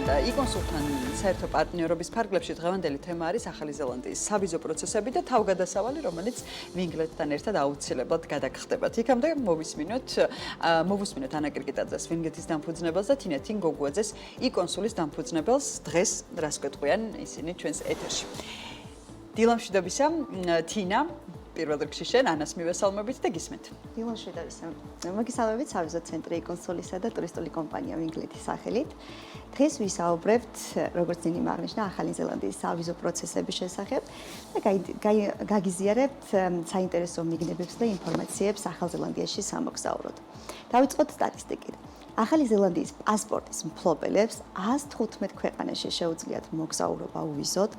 იკონსულთან საერთო პარტნიორობის ფარგლებში დღევანდელი თემა არის ახალი ზელანდიის სავიზო პროცესები და თავგადასავალი, რომელიც ვინგლეთთან ერთად აუცილებლად გადაგხდებათ. იქამდე მოვუსმინოთ ანა კირკიტაძეს, ვინგეთის დამფუძნებელს და თინა თინგოგუაძეს, იკონსულის დამფუძნებელს. დღეს რას გვეტყვიან ისინი ჩვენს ეთერში. დილამშვიდობისა, თინა. პირველ რიგში შენ ანას მივესალმებით და გისმენთ. დილამშვიდობისა. მოგესალმებით სავიზო ცენტრი იკონსულისა და ტურისტული კომპანია ვინგლეთის სახელით. დღეს ვისაუბრებთ, როგორც ნინიმ აღნიშნა, ახალი ზელანდიის სავიზო პროცესების შესახებ და გაგიზიარებთ საინტერესო მიგნებებს და ინფორმაციებს ახალ ზელანდიაში სამოგზაუროდ. დავიწყოთ სტატისტიკით. ახალი ზელანდიის პასპორტის მფლობელებს 115 ქვეყანაში შეუძლიათ მოგზაურობა უვიზოდ.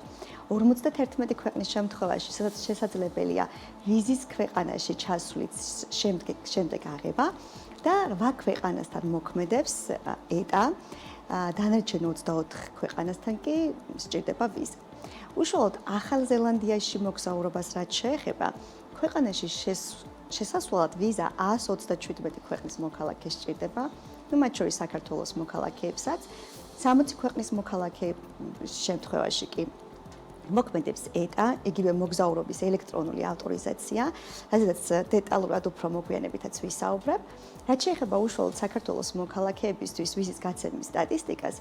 51 ქვეყნის შემთხვევაში შესაძლებელია ვიზის ქვეყანაში ჩასვლის შემდეგ აღება და 8 ქვეყანასთან მოქმედებს ეტა. დანარჩენ 24 ქვეყანასთან კი სჭირდება ვიზა. უშუალოდ ახალ ზელანდიაში მოგზაურობას რაც შეეხება, ქვეყანაში შესასვლელად ვიზა 127 ქვეყნის მოქალაქეს სჭირდება, მათ შორის საქართველოს მოქალაქეებსაც, 60 ქვეყნის მოქალაქეების შემთხვევაში კი მოქმედებს ეტა, იგივე მოგზაურობის ელექტრონული ავტორიზაცია, რაზეც დეტალურად უფრო მოგვიანებითაც ვისაუბრებ. რაც შეეხება უშუალოდ საქართველოს მოქალაქეებისთვის ვიზის გაცემის სტატისტიკას,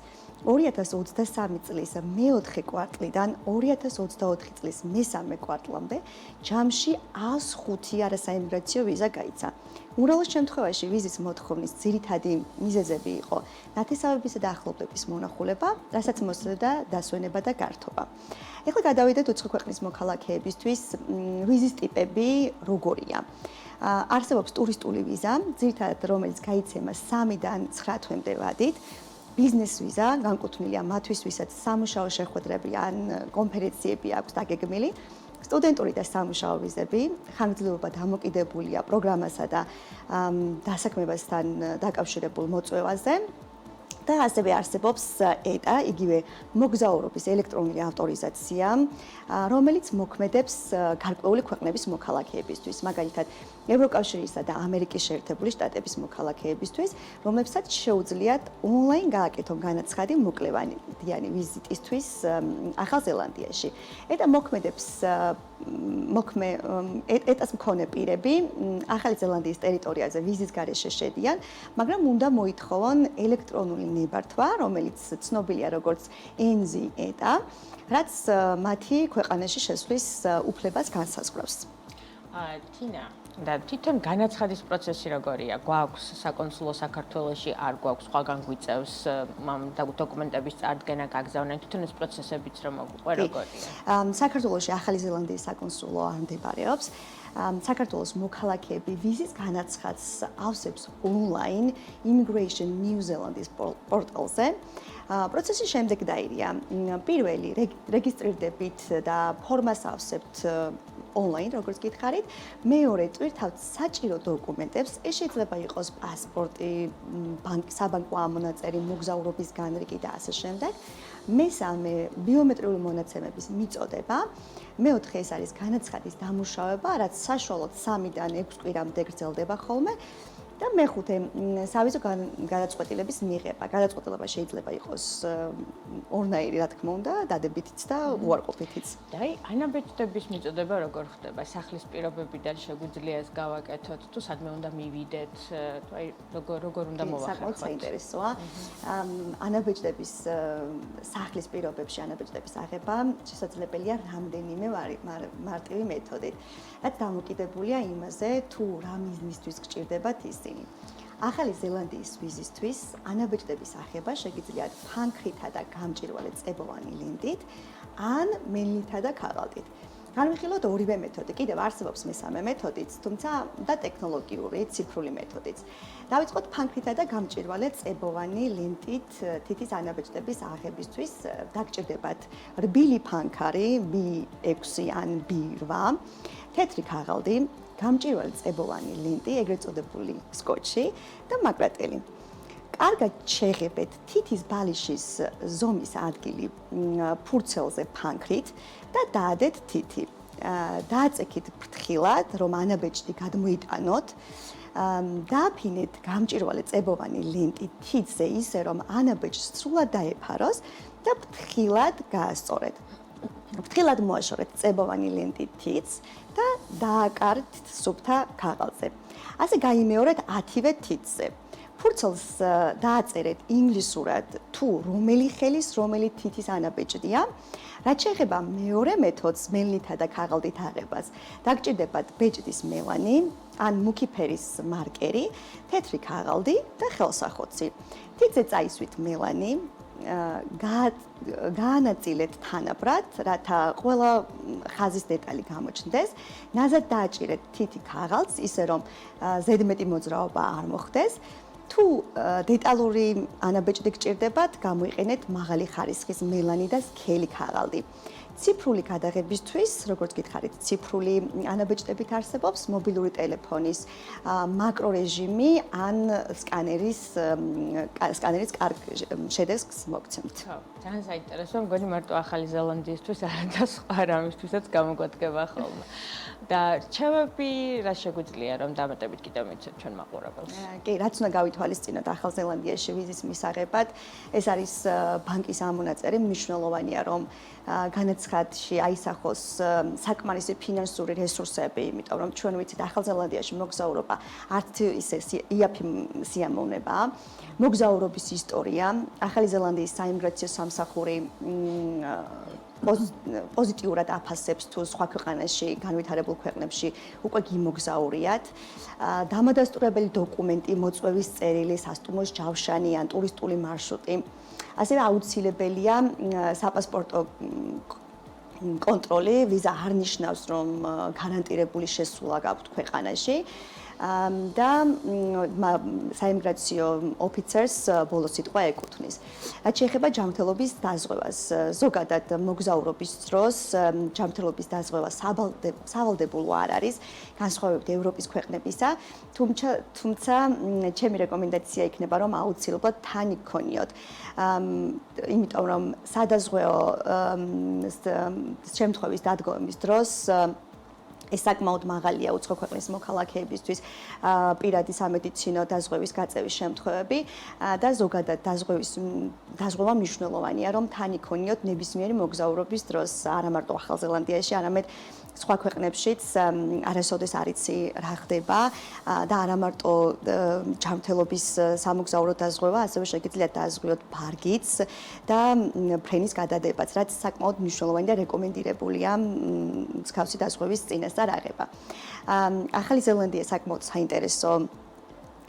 2023 წლის მეოთხე კვარტლიდან 2024 წლის მესამე კვარტლამდე ჯამში 105 არასაიმიგრაციო ვიზა გაიცა. უმრავლეს შემთხვევაში ვიზის მოთხოვნის ძირითადი მიზეზები იყო ნათესავებისა და ახლობლების მონახულება, რასაც მოსდევდა დასვენება და გართობა. ეხლა გადავიდეთ უცხო ქვეყნის მოქალაქეებისთვის ვიზის ტიპები როგორია. არსებობს ტურისტული ვიზა, ძირითადად რომელიც გაიცემა 3-დან 9 თვემდე ვადით. ბიზნეს ვიზა განკუთვნილია მათთვის, ვისაც სამუშაო შეხვედრები ან კონფერენციები აქვს დაგეგმილი. სტუდენტური და სამუშაო ვიზები, ხანგრძლივობა დამოკიდებულია პროგრამასა და დასაქმებასთან დაკავშირებულ მოწვევაზე. და ასევე არსებობს ეტა, იგივე მოგზაურობის ელექტრონული ავტორიზაცია, რომელიც მოქმედებს გარკვეული ქვეყნების მოქალაქეებისთვის, მაგალითად ევროკავშირისა და ამერიკის შეერთებული შტატების მოქალაქეებისთვის, რომლებსაც შეუძლიათ ონლაინ გააკეთონ განაცხადი მოკლევადიანი ვიზიტისთვის ახალ ზელანდიაში. ეტა მოქმედებს ეტას მქონე პირები ახალი ზელანდიის ტერიტორიაზე ვიზის გარეშე შედიან, მაგრამ უნდა მოითხოვონ ელექტრონული ნებართვა, რომელიც ცნობილია როგორც NZ ეტა, რაც მათი ქვეყანაში შესვლის უფლებას განსაზღვრავს. თინა, და თვითონ განაცხადის პროცესი როგორია? გვაქვს საკონსულო საქართველოში, არ გვაქვს, სხვაგან გვიწევს დოკუმენტების წარდგენა, გაგზავნა, თვითონ ეს პროცესებიც რომ მოგვიყვე როგორია? საქართველოში ახალი ზელანდიის საკონსულო არ მდებარეობს. საქართველოს მოქალაქეები ვიზის განაცხადს ავსებს ონლაინ Immigration New Zealand's პორტალზე. პროცესი შემდეგ დაირია. პირველი რეგისტრირდებით და ფორმას ავსებთ ონლაინ, როგორც გითხარით. მეორე ტვირთავთ საჭირო დოკუმენტებს, ეს შეიძლება იყოს პასპორტი, საბანკო ამონაწერი, მოგზაურობის განრიგი და ასე შემდეგ. მესამე ბიომეტრიული მონაცემების მიწოდება. მეოთხე ეს არის განაცხადის დამუშავება, რაც საშუალოდ 3-დან 6 კვირამდე გრძელდება ხოლმე. და მეხუთე სავიზო გადაწყვეტილების მიღება. გადაწყვეტილება შეიძლება იყოს ორნაირი, რა თქმა უნდა, დადებითიც და უარყოფითიც. და ანაბეჭდების მიწოდება როგორ ხდება? სახლის პირობებიდან შეგვიძლია ეს გავაკეთოთ, თუ სადმე უნდა მივიდეთ, თუ აი როგორ უნდა მოვახერხოთ? საკმაოდ საინტერესოა. ანაბეჭდების სახლის პირობებში ანაბეჭდების აღება შესაძლებელია რამდენიმე მარტივი მეთოდით. რაც დამოკიდებულია იმაზე, თუ რა მიზნისთვის გჭირდებათ ის. ახალი ზელანდიის ვიზისთვის ანაბეჭდების აღება შეგიძლიათ ფანქრითა და გამჭვირვალე წებოვანი ლენტით ან მეილითა და ქაღალდით. განვიხილოთ ორივე მეთოდი. კიდევ არსებობს მესამე მეთოდიც, თუმცა და ტექნოლოგიური, ციფრული მეთოდიც. დავიწყოთ ფანქრითა და გამჭვირვალე წებოვანი ლენტით თითის ანაბეჭდების აღებისთვის დაგჭირდებათ რბილი ფანქარი B6 ან B8, თეთრი ქაღალდი, გამჭვირვალე წებოვანი ლენტი, ეგრეთ წოდებული სკოჩი და მაკრატელი. კარგად შეღებეთ თითის ბალიშის ზომის ადგილი ფურცელზე ფანქრით და დაადეთ თითი. დააწექით ფრთხილად, რომ ანაბეჭდი გადმოიტანოთ. დააფინეთ გამჭვირვალე წებოვანი ლენტი თითზე ისე რომ ანაბეჭდს სრულად დაეფაროს და ფრთხილად გაასწორეთ. ფრთხილად მოაშორეთ წებოვანი ლენტი თითს და დააკართ სუფთა ქაღალდზე. ასე გაიმეორეთ 10-ვე თითზე. ფურცელს დააწერეთ ინგლისურად თუ რომელი ხელის, რომელი თითის ანაბეჭდია. რაც შეეხება მეორე მეთოდს, მელნითა და ქაღალდით აღებას, დაგჭირდებათ ბეჭდის მელანი, ან მუქი ფერის მარკერი, თეთრი ქაღალდი და ხელსახოცი. თითზე წაისვით მელანი, გაანაწილეთ თანაბრად, რათა ყველა ხაზის დეტალი გამოჩნდეს. ნაზად დააჭირეთ თითი ქაღალდს, ისე რომ ზედმეტი მოძრაობა არ მოხდეს. თუ დეტალური ანაბეჭდი გჭირდებათ, გამოიყენეთ მაღალი ხარისხის მელანი და სქელი ქაღალდი. ციფრული გადაღებისთვის, როგორც გითხარით, ციფრული ანაბეჭდებით არსებობს მობილური ტელეფონის მაკრორეჟიმი ან სკანერის კარგ შედეგს მოგცემთ. ხო, ძალიან საინტერესოა, მგონი მარტო ახალი ზელანდიისთვის არადა სხვა რამისთვისაც გამოგვადგება ხოლმე. და რჩევები რა შეგვიძლია რომ დამატებით კიდევ მიცეთ ჩვენ მაყურებელს? კი, რაც უნდა გავითვალისწინოთ ახალ ზელანდიაში ვიზის მისაღებად, ეს არის ბანკის ამონაწერი, მნიშვნელოვანია რომ განაცხადში აისახოს საკმარისი ფინანსური რესურსები, იმიტომ რომ ჩვენ ვიცით ახალ ზელანდიაში მოგზაურობა არც ისე იაფი სიამოვნებაა. მოგზაურობის ისტორია, ახალი ზელანდიის საიმიგრაციო სამსახური პოზიტიურად აფასებს თუ სხვა ქვეყანაში, განვითარებულ ქვეყნებში უკვე გიმოგზაურიათ. დამადასტურებელი დოკუმენტი, მოწვევის წერილი, სასტუმროს ჯავშანი ან ტურისტული მარშრუტი. ასევე აუცილებელია საპასპორტო კონტროლი, ვიზა არ ნიშნავს რომ გარანტირებული შესვლა გაქვთ ქვეყანაში. და საიმიგრაციო ოფიცერს ბოლო სიტყვა ეკუთვნის. რაც შეეხება ჯანმრთელობის დაზღვევას, ზოგადად მოგზაურობის დროს ჯანმრთელობის დაზღვევა სავალდებულო არ არის, განსხვავებით ევროპის ქვეყნებისა, თუმცა ჩემი რეკომენდაცია იქნება, რომ აუცილებლად თან იქონიოთ. იმიტომ რომ სადაზღვეო შემთხვევის დადგომის დროს ეს საკმაოდ მაღალია უცხო ქვეყნის მოქალაქეებისთვის პირადი სამედიცინო დაზღვევის გაწევის შემთხვევები და ზოგადად დაზღვევა მნიშვნელოვანია რომ თან იქონიოთ ნებისმიერი მოგზაურობის დროს არა მარტო ახალ ზელანდიაში, არამედ სხვა ქვეყნებშიც არასოდეს არ იცი რა ხდება და არა მარტო ჯანმრთელობის სამოგზაურო დაზღვევა, ასევე შეგიძლიათ დააზღვიოთ ბარგიც და ფრენის გადადებაც, რაც საკმაოდ მნიშვნელოვანი და რეკომენდირებულია მსგავსი დაზღვევის წინასწარ აღება. ახალი ზელანდია საკმაოდ საინტერესო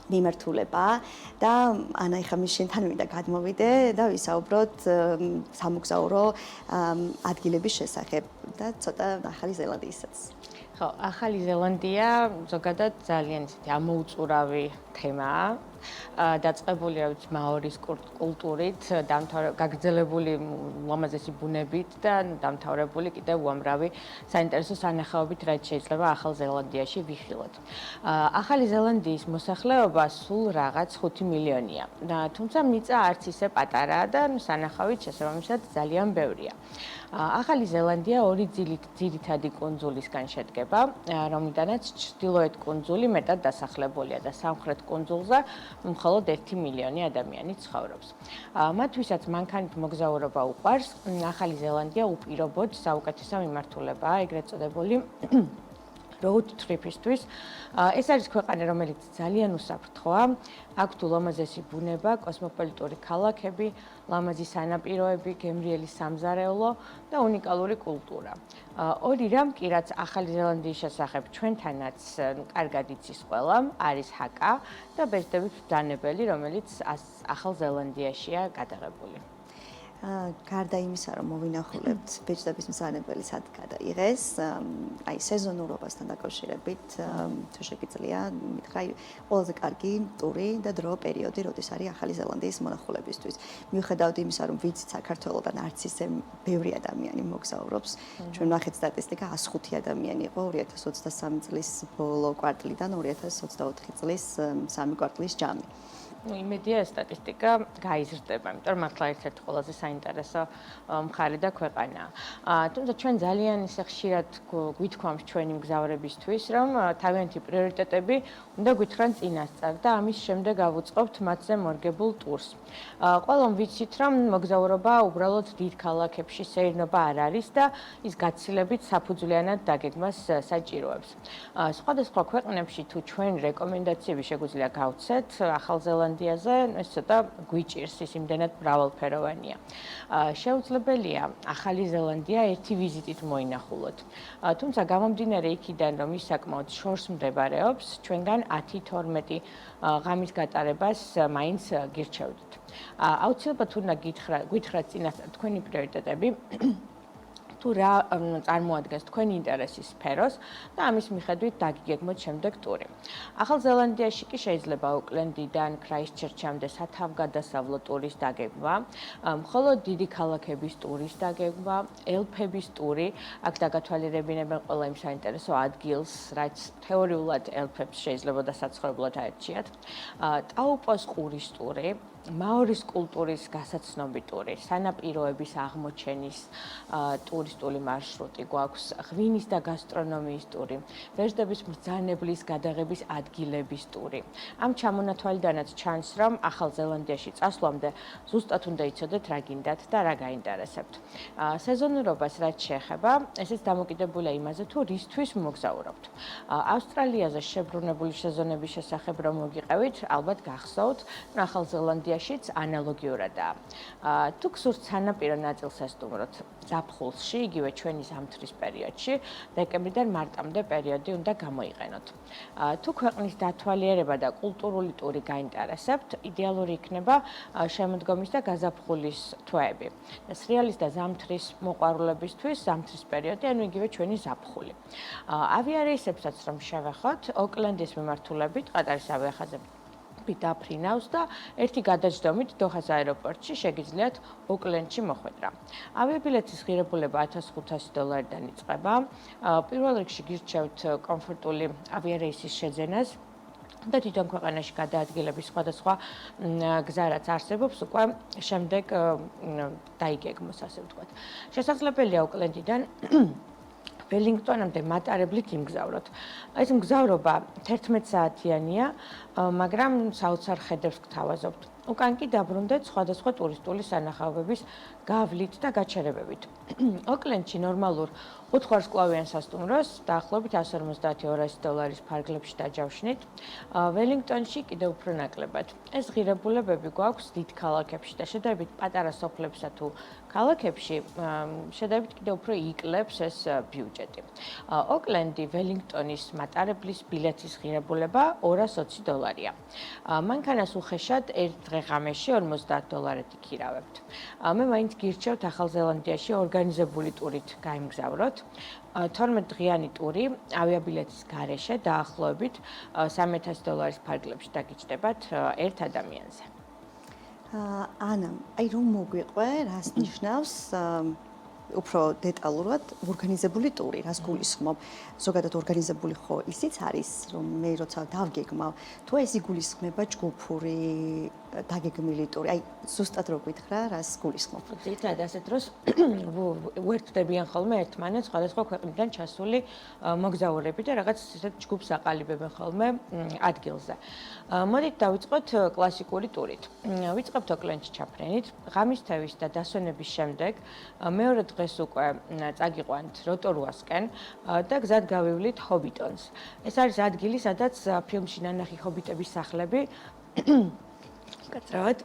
მიმართულება და ანა ეხა მის შენთან მინდა გადმოვიდე და ვისაუბროთ სამოგზაურო ადგილების შესახებ და ცოტა ახალი ზელანდიისაც. ხო, ახალი ზელანდია ზოგადად ძალიან ისეთი ამოუწურავი თემაა. დაწყებული რა ვიცი მაორის კულტურით, გაგრძელებული ლამაზესი ბუნებით და დამთავრებული კიდევ უამრავი საინტერესო სანახაობით, რაც შეიძლება ახალ ზელანდიაში ვიხილოთ. ახალი ზელანდიის მოსახლეობა სულ რაღაც 5 მილიონია. თუმცა მიწა არც ისე პატარაა და სანახავით შესაბამისად ძალიან ბევრია. ახალი ზელანდია ორი ძირითადი კუნძულისგან შედგება, რომლიდანაც ჩრდილოეთ კუნძული მეტად დასახლებულია და სამხრეთ კუნძულზე მხოლოდ 1 მილიონი ადამიანი ცხოვრობს. მათთვისაც მანქანით მოგზაურობა უყვარს, ახალი ზელანდია უპირობოდ საუკეთესო მიმართულებაა, ეგრეთ წოდებული road trip-ისთვის. ეს არის ქვეყანა, რომელიც ძალიან უსაფრთხოა, აქვთ ულამაზესი ბუნება, კოსმოპოლიტური ქალაქები, ლამაზი სანაპიროები, გემრიელი სამზარეულო და უნიკალური კულტურა. ორი რამ კი რაც ახალი ზელანდიის შესახებ ჩვენთანაც კარგად იცის ყველა, არის ჰაკა და ბეჭდების მბრძანებელი, რომელიც ახალ ზელანდიაშია გადაღებული. გარდა იმისა, რომ მოვინახულებთ ბეჭდების მბრძანებელი სად გადაიღეს, აი სეზონურობასთან დაკავშირებით თუ შეგიძლია მითხრა ყველაზე კარგი ტური და დრო პერიოდი, როდის არის ახალი ზელანდიის მონახულებისთვის. მიუხედავად იმისა, რომ ვიცით საქართველოდან არც ისე ბევრი ადამიანი მოგზაურობს, ჩვენ ვნახეთ სტატისტიკა 105 ადამიანი იყო 2023 წლის ბოლო კვარტლიდან 2024 წლის 3 კვარტლის ჯამი. იმედია ეს სტატისტიკა გაიზრდება, იმიტომ რომ მართლა ერთ-ერთი ყველაზე საინტერესო მხარე და ქვეყანაა. თუმცა ჩვენ ძალიან ისე ხშირად გვითქვამს ჩვენი მგზავრებისთვის, რომ თავიანთი პრიორიტეტები უნდა გვითხრან წინასწარ და ამის შემდეგ ავუწყობთ მათზე მორგებულ ტურს. ყველამ ვიცით, რომ მოგზაურობა უბრალოდ დიდ ქალაქებში სეირნობა არ არის და ის გაცილებით საფუძვლიანად დაგეგმას საჭიროებს. სხვადასხვა ქვეყნებში თუ ჩვენ რეკომენდაციები შეგვიძლია გავცეთ ახალ ზელანდიაზე, ეს ცოტა გვიჭირს, ის იმდენად მრავალფეროვანია. შეუძლებელია ახალი ზელანდია ერთი ვიზიტით მოინახულოთ. თუმცა გამომდინარე იქიდან, რომ ის საკმაოდ შორს მდებარეობს, ჩვენგან 10-12 ღამის გატარებას მაინც გირჩევდით. აუცილებლად უნდა გითხრათ წინასწარ თქვენი პრიორიტეტები, თუ რა წარმოადგენს თქვენი ინტერესის სფეროს და ამის მიხედვით დაგიგეგმოთ შემდეგ ტური. ახალ ზელანდიაში კი შეიძლება ოკლენდიდან კრაისტჩერჩამდე სათავგადასავლო ტურის დაგეგმვა, მხოლოდ დიდი ქალაქების ტურის დაგეგმვა, ელფების ტური, აქ დაგათვალიერებინებენ ყველა იმ საინტერესო ადგილს, რაც თეორიულად ელფებს შეიძლება დასაცხოვრებლად აერჩიათ, ტაუპოს ყურის ტური, მაორის კულტურის გასაცნობი ტური, სანაპიროების აღმოჩენის ტურისტული მარშრუტი გვაქვს, ღვინის და გასტრონომიის ტური, ვეჟდების მბრძანებლის გადაღების ადგილების ტური. ამ ჩამონათვალიდანაც ჩანს, რომ ახალ ზელანდიაში წასვლამდე ზუსტად უნდა იცოდეთ რა გინდათ და რა გაინტერესებთ. სეზონურობას რაც შეეხება, ესეც დამოკიდებულია იმაზე, თუ რისთვის მოგზაურობთ. ავსტრალიაზე შებრუნებული სეზონების შესახებ რომ მოგიყევით, ალბათ გახსოვთ, რომ ახალ ზელანდიაშიც ანალოგიურადაა. თუ გსურთ სანაპირო ნაწილს ესტუმროთ ზაფხულში, იგივე ჩვენი ზამთრის პერიოდში, დეკემბრიდან მარტამდე პერიოდი უნდა გამოიყენოთ. თუ ქვეყნის დათვალიერება და კულტურული ტური გაინტერესებთ, იდეალური იქნება შემოდგომის და გაზაფხულის თვეები. სრიალის და ზამთრის მოყვარულებისთვის ზამთრის პერიოდი, ანუ იგივე ჩვენი ზაფხული. ავიარეისებსაც რომ შევეხოთ, ოკლენდის მიმართულებით ყატარის ავიახაზები დაფრინავს და ერთი გადაჯდომით დოჰას აეროპორტში შეგიძლიათ ოკლენდში მოხვედრა. ავიაბილეთის ღირებულება $1500-დან იწყება. პირველ რიგში გირჩევთ კომფორტული ავიარეისის შეძენას და თვითონ ქვეყანაში გადაადგილების სხვადასხვა გზა რაც არსებობს, უკვე შემდეგ დაიგეგმოს, ასე ვთქვათ. შესაძლებელია ოკლენდიდან ველინგტონამდე მატარებლით იმგზავროთ. ეს მგზავრობა 11 საათიანია, მაგრამ საოცარ ხედებს გთავაზობთ. უკან კი დაბრუნდეთ სხვადასხვა ტურისტული სანახაობების გავლით და გაჩერებებით. ოკლენდში ნორმალურ 5 ვარსკვლავიან სასტუმროს დაახლოებით $150-200 ფარგლებში დაჯავშნით. ველინგტონში კიდევ უფრო ნაკლებად. ეს ღირებულებები გვაქვს დიდ ქალაქებში და შედარებით პატარა სოფლებსა თუ ქალაქებში შედარებით კიდევ უფრო იკლებს ეს ბიუჯეტი. ოკლენდი ველინგტონის მატარებლის ბილეთის ღირებულება $220-ია. მანქანას უხეშად ერთ დღე-ღამეში $50 იქირავებთ. მე მაინც გირჩევთ ახალ ზელანდიაში ორგანიზებული ტურით გაიმგზავროთ. 12 დღიანი ტური ავიაბილეთის გარეშე დაახლოებით $3000 ფარგლებში დაგიჯდებათ ერთ ადამიანზე. ანა, აი რომ მოგვიყვე, რას ნიშნავს უფრო დეტალურად ორგანიზებული ტური, რას გულისხმობ? ზოგადად ორგანიზებული ხო ისიც არის, რომ მე როცა დავგეგმავ, თუ ეს იგულისხმება ჯგუფური დაგეგმილი ტური. აი ზუსტად რო გითხრა, რას გულისხმობ? ძირითადად ასეთ დროს უერთდებიან ხოლმე ერთმანეთს სხვადასხვა ქვეყნიდან ჩასული მოგზაურები და რაღაც ისეთ ჯგუფს აყალიბებენ ხოლმე ადგილზე. მოდით დავიწყოთ კლასიკური ტურით. ვიწყებთ ოკლენდში ჩაფრენით, ღამის თევის და დასვენების შემდეგ მეორე დღეს უკვე წაგიყვანთ როტორუასკენ და გზად გავივლით ჰობიტონს. ეს არის ადგილი, სადაც ფილმში ნანახი ჰობიტების სახლები კაცრავად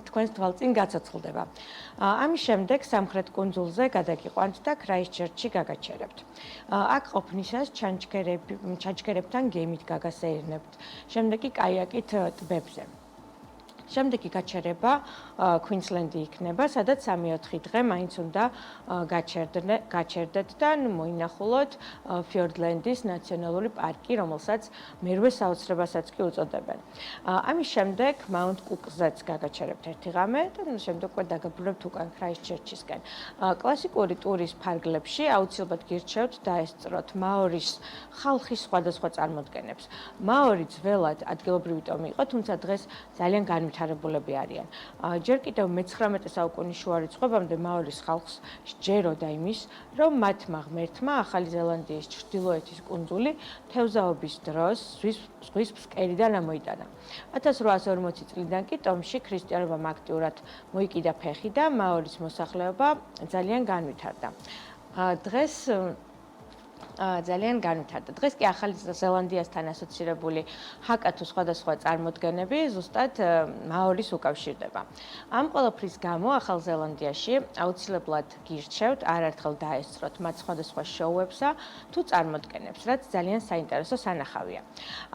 თქვენს თვალწინ გაცოცხლდება. ამის შემდეგ სამხრეთ კუნძულზე გადაგიყვანთ და კრაისტჩერჩში გაგაჩერებთ. აქ ყოფნისას ჩანჩქერებთან გემით გაგასეირნებთ. შემდეგ კი კაიაკით ტბებზე. შემდეგი გაჩერება Queensland-ი იქნება, სადაც 3-4 დღე მაინც უნდა გაჩერდეთ და მოინახულოთ Fiordland-ის ნაციონალური პარკი, რომელსაც მერვე საოცრებასაც კი უწოდებენ. ამის შემდეგ Mount Cook-ზეც გაგაჩერებთ ერთი ღამე და შემდეგ უკვე დაგაბრუნებთ უკან Christchurch-ისკენ. კლასიკური ტურის ფარგლებში აუცილებლად გირჩევთ დაესწროთ მაორის ხალხის სხვადასხვა წარმოდგენებს. მაორი ძველად ადგილობრივი ტომი იყო, თუმცა დღეს ძალიან განვითარებულები არიან. ჯერ კიდევ მე-19 საუკუნის შუა რიცხვებამდე მაორის ხალხს სჯეროდა იმის, რომ მათმა ღმერთმა ახალი ზელანდიის ჩრდილოეთის კუნძული თევზაობის დროს ზღვის ფსკერიდან ამოიტანა. 1840 წლიდან კი ტომში ქრისტიანობამ აქტიურად მოიკიდა ფეხი და მაორის მოსახლეობა ძალიან განვითარდა. დღეს კი ახალი ზელანდიასთან ასოცირებული ჰაკა თუ სხვადასხვა წარმოდგენები ზუსტად მაორის უკავშირდება. ამ ყველაფრის გამო ახალ ზელანდიაში აუცილებლად გირჩევთ არაერთხელ დაესწროთ მათ სხვადასხვა შოუებსა თუ წარმოდგენებს, რაც ძალიან საინტერესო სანახავია.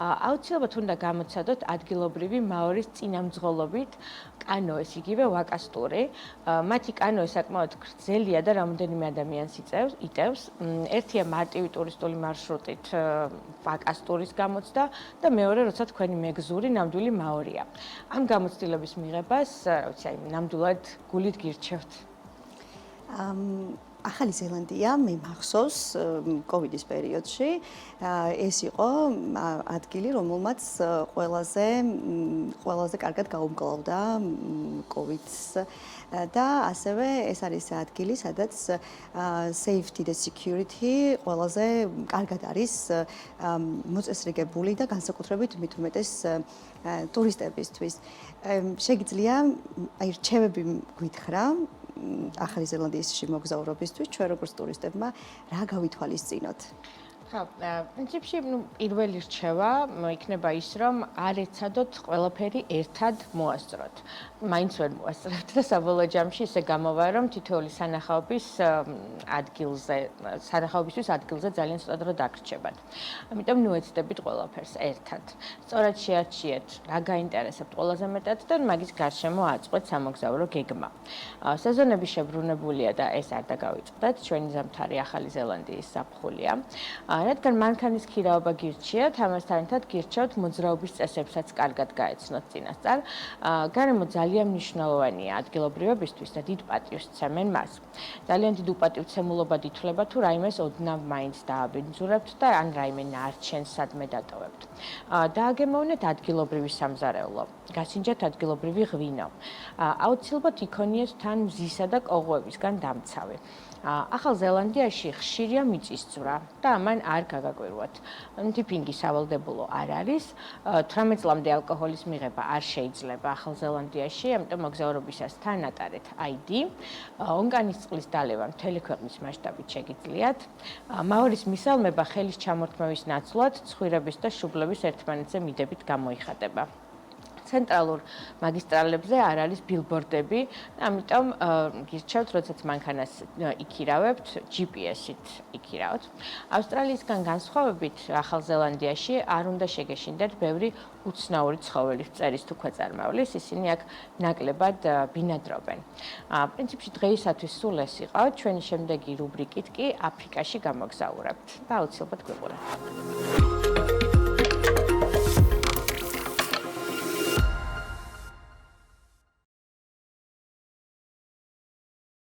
აუცილებლად უნდა გამოცადოთ ადგილობრივი მაორის წინამძღოლობით კანოეს, იგივე ვაკას ტური. მათი კანოე საკმაოდ გრძელია და რამდენიმე ადამიანს იტევს. ერთია მარტივი ტურისტული მარშრუტით ვაკას ტურის გამოცდა და მეორე, როცა თქვენი მეგზური ნამდვილი მაორია. ამ გამოცდილების მიღებას, ნამდვილად გულით გირჩევთ. ახალი ზელანდია მე მახსოვს კოვიდის პერიოდში ეს იყო ადგილი, რომელმაც ყველაზე კარგად გაუმკლავდა კოვიდს და ასევე ეს არის ადგილი, სადაც safety და security ყველაზე კარგად არის მოწესრიგებული და განსაკუთრებით მით უმეტეს ტურისტებისთვის. შეგიძლია აი რჩევები გითხრა ახალი ზელანდიაში მოგზაურობისთვის ჩვენ როგორც ტურისტებმა რა გავითვალისწინოთ? ხო, პრინციპში პირველი რჩევა იქნება ის, რომ არ ეცადოთ ყველაფერი ერთად მოასწროთ. მაინც ვერ მოასწრებთ და საბოლოო ჯამში ისე გამოვა, რომ თითოეული სანახაობისთვის ადგილზე ძალიან ცუდად რო დაგრჩებათ. ამიტომ ეცდებით ყველაფერს ერთად. სწორად შეარჩიეთ, რა გაინტერესებთ ყველაზე მეტად და მაგის გარშემო აწყვეთ სამოგზაურო გეგმა. სეზონები შებრუნებულია და ეს არ დაგავიწყდეთ, ჩვენი ზამთარი ახალი ზელანდიის ზაფხულია. რადგან მანქანის ქირაობა გირჩიათ, ამასთან ერთად გირჩევთ მოძრაობის წესებსაც კარგად გაეცნოთ წინასწარ. გარემო ძალიან მნიშვნელოვანია ადგილობრივებისთვის და დიდ პატივს სცემენ მას. ძალიან დიდ უპატივცემულობად ითვლება თუ რაიმეს ოდნავ მაინც დააბინძურებთ და ან რაიმე ნარჩენს სადმე დატოვებთ. დააგემოვნეთ ადგილობრივი სამზარეულო, გასინჯეთ ადგილობრივი ღვინო. აუცილებლად იქონიეთ თან მზისა და კოღოებისგან დამცავი. ახალ ზელანდიაში ხშირია მიწისძვრა და ამან არ გაგაკვირვათ. დიპინგი სავალდებულო არ არის, 18 წლამდე ალკოჰოლის მიღება არ შეიძლება ახალ ზელანდიაში, ამიტომ მოგზაურობისას თან ატარეთ ID, ონკანის წყლის დალევა მთელი ქვეყნის მასშტაბით შეგიძლიათ. მაორის მისალმება ხელის ჩამორთმევის ნაცვლად ცხვირების და შუბლების ერთმანეთზე მიდებით გამოიხატება. ცენტრალურ მაგისტრალებზე არ არის ბილბორდები, ამიტომ გირჩევთ, როდესაც მანქანას იქირავებთ, GPS-ით იქირავთ. ავსტრალიისგან განსხვავებით, ახალ ზელანდიაში არ უნდა შეგეშინდეთ ბევრი უცნაური ცხოველის წერის თუ ქვეწარმავლის, ისინი აქ ნაკლებად ბინადრობენ. პრინციპში დღეისათვის სულ ეს იყო, ჩვენი შემდეგი რუბრიკით კი აფრიკაში გამოგზაურებთ და აუცილებლად გვიყურებთ.